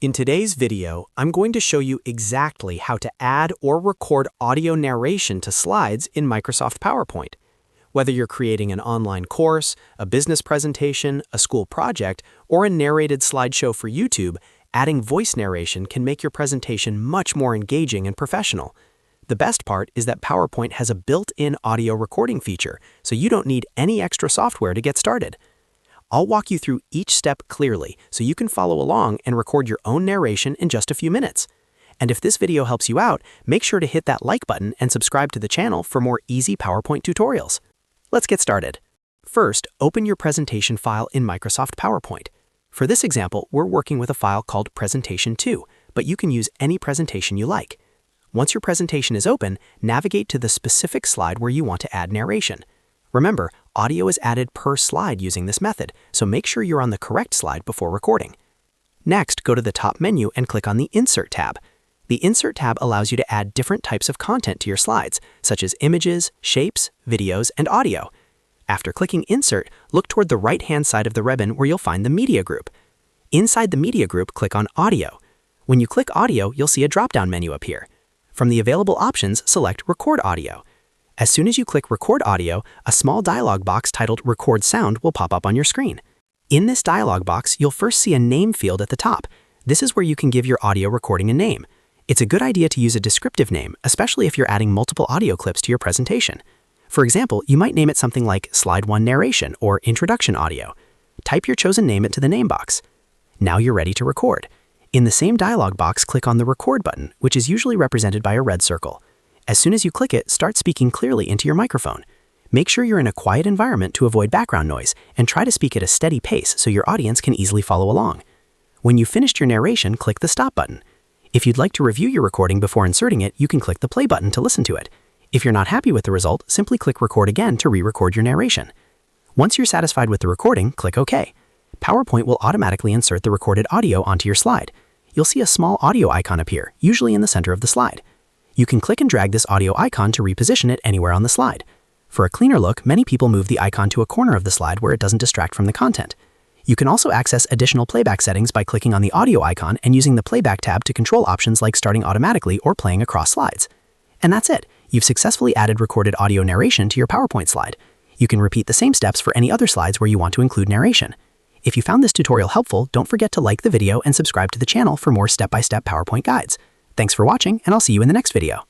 In today's video, I'm going to show you exactly how to add or record audio narration to slides in Microsoft PowerPoint. Whether you're creating an online course, a business presentation, a school project, or a narrated slideshow for YouTube, adding voice narration can make your presentation much more engaging and professional. The best part is that PowerPoint has a built-in audio recording feature, so you don't need any extra software to get started. I'll walk you through each step clearly so you can follow along and record your own narration in just a few minutes. And if this video helps you out, make sure to hit that like button and subscribe to the channel for more easy PowerPoint tutorials. Let's get started. First, open your presentation file in Microsoft PowerPoint. For this example, we're working with a file called Presentation 2, but you can use any presentation you like. Once your presentation is open, navigate to the specific slide where you want to add narration. Remember, audio is added per slide using this method, so make sure you're on the correct slide before recording. Next, go to the top menu and click on the Insert tab. The Insert tab allows you to add different types of content to your slides, such as images, shapes, videos, and audio. After clicking Insert, look toward the right-hand side of the ribbon where you'll find the Media group. Inside the Media group, click on Audio. When you click Audio, you'll see a drop-down menu appear. From the available options, select Record Audio. As soon as you click Record Audio, a small dialog box titled Record Sound will pop up on your screen. In this dialog box, you'll first see a name field at the top. This is where you can give your audio recording a name. It's a good idea to use a descriptive name, especially if you're adding multiple audio clips to your presentation. For example, you might name it something like Slide 1 Narration or Introduction Audio. Type your chosen name into the name box. Now you're ready to record. In the same dialog box, click on the Record button, which is usually represented by a red circle. As soon as you click it, start speaking clearly into your microphone. Make sure you're in a quiet environment to avoid background noise, and try to speak at a steady pace so your audience can easily follow along. When you've finished your narration, click the Stop button. If you'd like to review your recording before inserting it, you can click the Play button to listen to it. If you're not happy with the result, simply click Record again to re-record your narration. Once you're satisfied with the recording, click OK. PowerPoint will automatically insert the recorded audio onto your slide. You'll see a small audio icon appear, usually in the center of the slide. You can click and drag this audio icon to reposition it anywhere on the slide. For a cleaner look, many people move the icon to a corner of the slide where it doesn't distract from the content. You can also access additional playback settings by clicking on the audio icon and using the Playback tab to control options like starting automatically or playing across slides. And that's it. You've successfully added recorded audio narration to your PowerPoint slide. You can repeat the same steps for any other slides where you want to include narration. If you found this tutorial helpful, don't forget to like the video and subscribe to the channel for more step-by-step PowerPoint guides. Thanks for watching, and I'll see you in the next video.